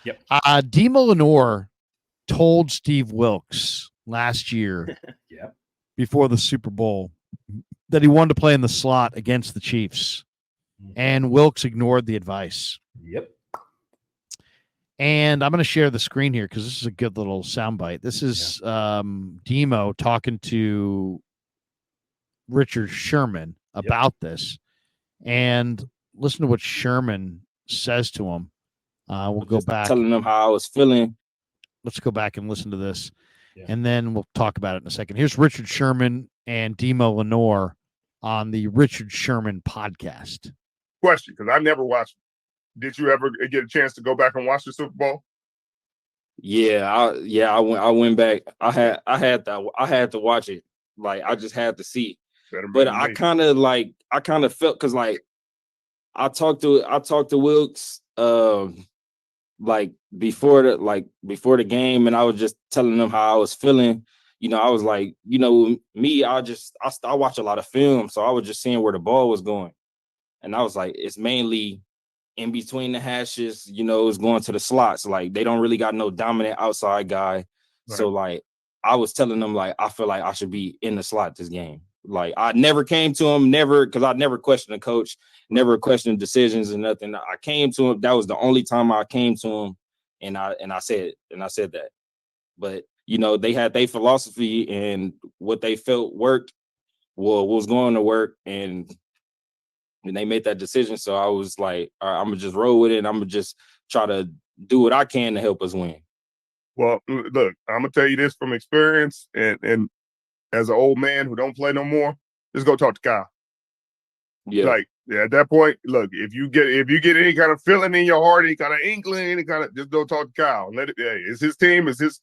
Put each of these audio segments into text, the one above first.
Yep. Demo Lenoir told Steve Wilks last year Yep. before the Super Bowl that he wanted to play in the slot against the Chiefs. And Wilks ignored the advice. Yep. And I'm going to share the screen here because this is a good little soundbite. This is Demo talking to Richard Sherman about this. And listen to what Sherman says to him. We'll go back. Telling them how I was feeling. Let's go back and listen to this. Yeah. And then we'll talk about it in a second. Here's Richard Sherman and Demo Lenoir on the Richard Sherman podcast. Question, because I never watched. Did you ever get a chance to go back and watch the Super Bowl? Yeah, I went back. I had to watch it. Like I just had to see. But I kind of felt because like I talked to Wilks like before the game, and I was just telling them how I was feeling. You know, I was like, you know, me, I watch a lot of film, so I was just seeing where the ball was going, and I was like, it's mainly in between the hashes. You know, it's going to the slots. Like they don't really got no dominant outside guy. Right. So like I was telling them like I feel like I should be in the slot this game. Like I never came to him, because I never questioned the coach, never questioned decisions and nothing. I came to him. That was the only time I came to him, and I said that. But you know, they had their philosophy and what they felt worked, was going to work, and they made that decision. So I was like, all right, I'm gonna just roll with it, and I'm gonna just try to do what I can to help us win. Well, look, I'm gonna tell you this from experience, and as an old man who don't play no more, just go talk to Kyle. Yeah. Like at that point, look, if you get any kind of feeling in your heart, any kind of inkling, any kind of, just go talk to Kyle. Let it. Hey, it's his team. It's his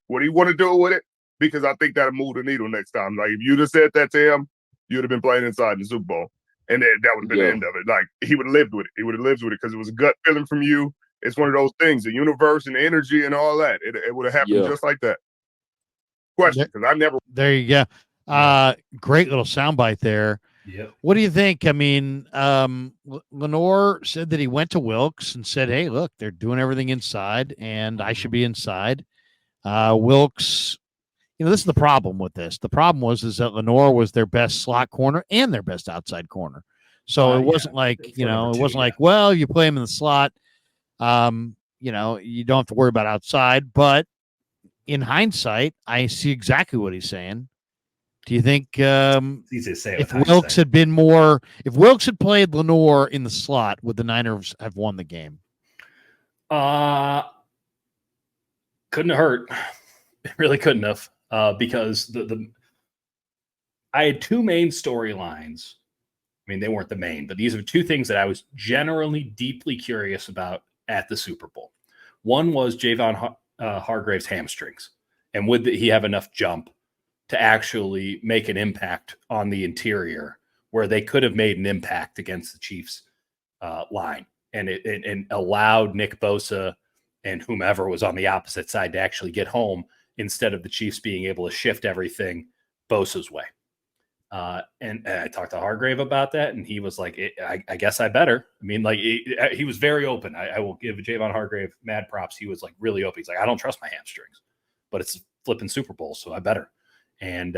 what do you want to do with it? Because I think that'll move the needle next time. Like if you'd have said that to him, you'd have been playing inside the Super Bowl, and that would have been the end of it. Like he would have lived with it. He would have lived with it because it was a gut feeling from you. It's one of those things, the universe and energy and all that. It would have happened just like that. Question, because I never. There you go. Great little soundbite there. Yep. What do you think? I mean, Lenoir said that he went to Wilks and said, hey, look, they're doing everything inside and I should be inside. Wilks, you know, this is the problem with this. The problem is that Lenoir was their best slot corner and their best outside corner. So it wasn't like, you know, it wasn't like, well, you play him in the slot. You know, you don't have to worry about outside. But in hindsight, I see exactly what he's saying. Do you think if Wilks had been more, if Wilks had played Lenoir in the slot, would the Niners have won the game? Couldn't have hurt. It really couldn't have, because I had two main storylines. I mean, they weren't the main, but these are two things that I was generally deeply curious about at the Super Bowl. One was Javon Hargrave's hamstrings, and would he have enough jump to actually make an impact on the interior where they could have made an impact against the Chiefs line, and allowed Nick Bosa and whomever was on the opposite side to actually get home instead of the Chiefs being able to shift everything Bosa's way. And I talked to Hargrave about that, and he was like, I guess I better. I mean, like he was very open. I will give Javon Hargrave mad props. He was like really open. He's like, I don't trust my hamstrings, but it's flipping Super Bowl, so I better. And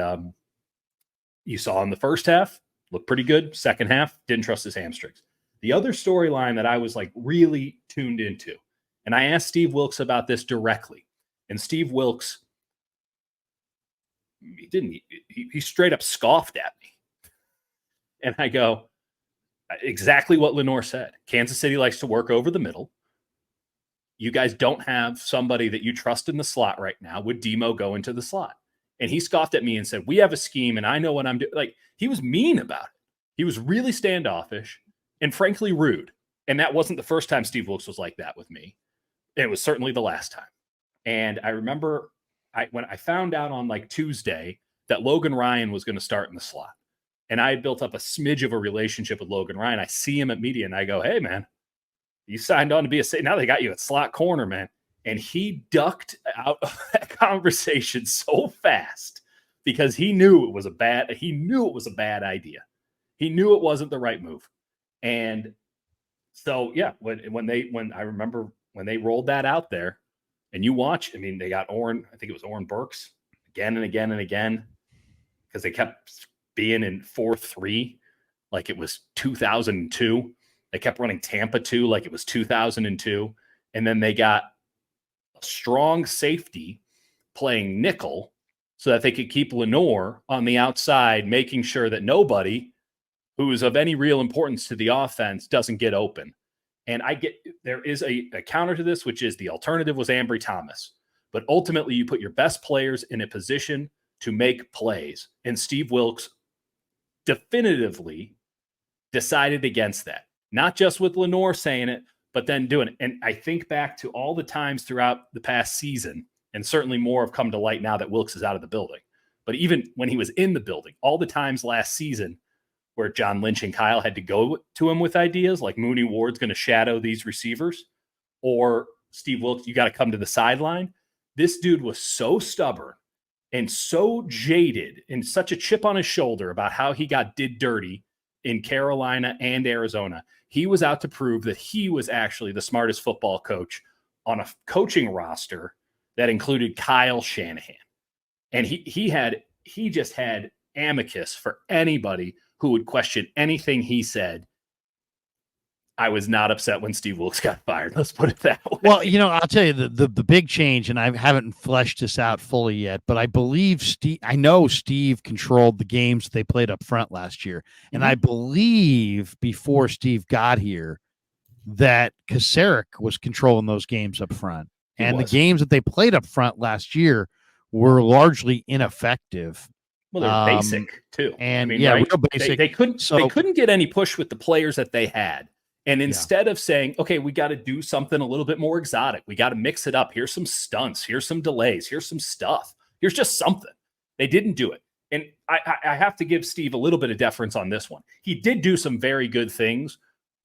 you saw in the first half, looked pretty good. Second half, didn't trust his hamstrings. The other storyline that I was like really tuned into, and I asked Steve Wilks about this directly, and Steve Wilks, he straight up scoffed at me. And I go, exactly what Lenoir said. Kansas City likes to work over the middle. You guys don't have somebody that you trust in the slot right now. Would Demo go into the slot? And he scoffed at me and said, we have a scheme and I know what I'm doing. Like, he was mean about it. He was really standoffish and frankly rude. And that wasn't the first time Steve Wilks was like that with me. It was certainly the last time. And I remember when I found out on like Tuesday that Logan Ryan was going to start in the slot, and I had built up a smidge of a relationship with Logan Ryan. I see him at media and I go, hey man, you signed on to be now they got you at slot corner, man. And he ducked out of that conversation so fast because he knew it was a bad idea. He knew it wasn't the right move. And so, yeah, when I remember when they rolled that out there, and you watch, I mean, they got I think it was Oren Burks again and again and again, because they kept being in 4-3 like it was 2002. They kept running Tampa 2 like it was 2002. And then they got a strong safety playing nickel so that they could keep Lenoir on the outside, making sure that nobody who is of any real importance to the offense doesn't get open. And there is a counter to this, which is the alternative was Ambry Thomas. But ultimately, you put your best players in a position to make plays. And Steve Wilks definitively decided against that. Not just with Lenoir saying it, but then doing it. And I think back to all the times throughout the past season, and certainly more have come to light now that Wilks is out of the building. But even when he was in the building, all the times last season where John Lynch and Kyle had to go to him with ideas like Mooney Ward's going to shadow these receivers, or Steve Wilks, you got to come to the sideline. This dude was so stubborn and so jaded and such a chip on his shoulder about how he got did dirty in Carolina and Arizona. He was out to prove that he was actually the smartest football coach on a coaching roster that included Kyle Shanahan. And he just had amicus for anybody who would question anything he said. I was not upset when Steve Wilks got fired. Let's put it that way. Well, I'll tell you the big change, and I haven't fleshed this out fully yet, but I believe I know Steve controlled the games they played up front last year. And I believe before Steve got here that Kasarik was controlling those games up front. And the games that they played up front last year were largely ineffective. Well, they're basic too. And I mean, right? real basic. They couldn't get any push with the players that they had. And instead of saying, okay, we got to do something a little bit more exotic, we got to mix it up. Here's some stunts. Here's some delays. Here's some stuff. Here's just something. They didn't do it. And I have to give Steve a little bit of deference on this one. He did do some very good things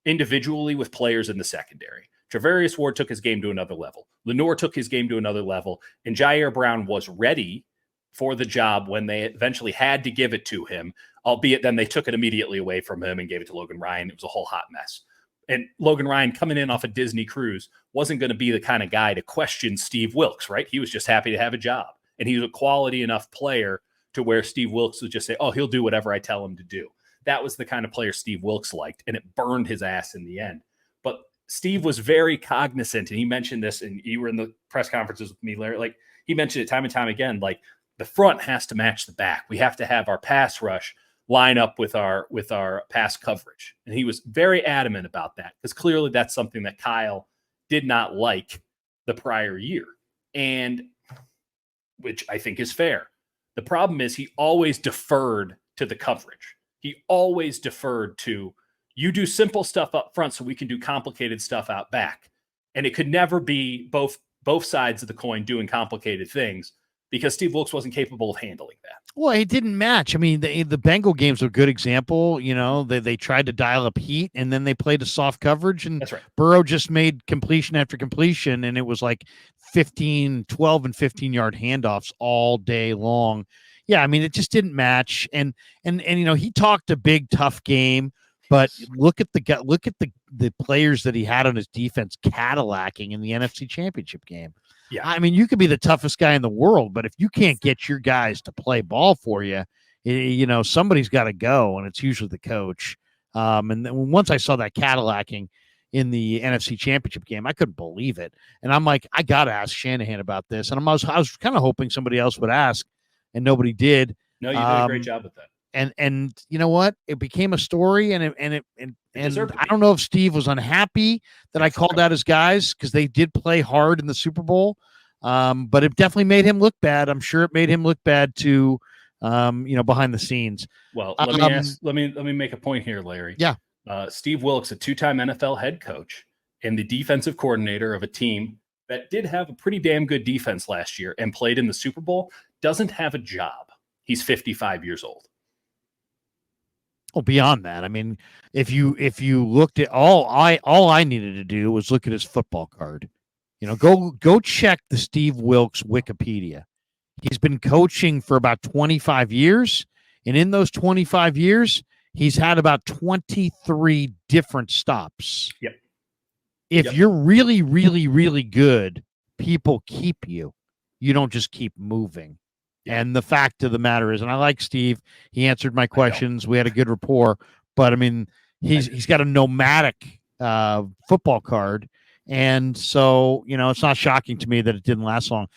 individually with players in the secondary. Travarius Ward took his game to another level. Lenoir took his game to another level. And Jair Brown was ready for the job when they eventually had to give it to him, albeit then they took it immediately away from him and gave it to Logan Ryan. It was a whole hot mess. And Logan Ryan coming in off a Disney cruise wasn't going to be the kind of guy to question Steve Wilks, right? He was just happy to have a job. And he was a quality enough player to where Steve Wilks would just say, oh, he'll do whatever I tell him to do. That was the kind of player Steve Wilks liked, and it burned his ass in the end. But Steve was very cognizant, and he mentioned this, and you were in the press conferences with me, Larry. Like, he mentioned it time and time again, like, the front has to match the back. We have to have our pass rush line up with our pass coverage. And he was very adamant about that because clearly that's something that Kyle did not like the prior year, and which I think is fair. The problem is he always deferred to the coverage. He always deferred to, you do simple stuff up front so we can do complicated stuff out back. And it could never be both sides of the coin doing complicated things, because Steve Wilks wasn't capable of handling that. Well, it didn't match. I mean, the Bengal game's a good example. They tried to dial up heat, and then they played a soft coverage, and that's right. Burrow just made completion after completion, and it was like 12 and 15-yard handoffs all day long. Yeah, I mean, it just didn't match. And he talked a big, tough game, but look at the players that he had on his defense Cadillacing in the NFC Championship game. Yeah, I mean, you could be the toughest guy in the world, but if you can't get your guys to play ball for you, somebody's got to go, and it's usually the coach. And then once I saw that Cadillacing in the NFC Championship game, I couldn't believe it. And I'm like, I got to ask Shanahan about this. And I was kind of hoping somebody else would ask, and nobody did. No, you did a great job with that. And you know what? It became a story, and I don't know if Steve was unhappy that I called out his guys because they did play hard in the Super Bowl, but it definitely made him look bad. I'm sure it made him look bad too, behind the scenes. Well, let me make a point here, Larry. Yeah, Steve Wilks, a two-time NFL head coach and the defensive coordinator of a team that did have a pretty damn good defense last year and played in the Super Bowl, doesn't have a job. He's 55 years old. Well, beyond that, I mean, if you looked at all I needed to do was look at his football card. Go check the Steve Wilks Wikipedia. He's been coaching for about 25 years, and in those 25 years, he's had about 23 different stops. Yep. if Yep. you're really, really, really good, people keep you. You don't just keep moving. Yeah. And the fact of the matter is, and I like Steve, he answered my questions. We had a good rapport, but I mean, he's got a nomadic football card. And so, it's not shocking to me that it didn't last long.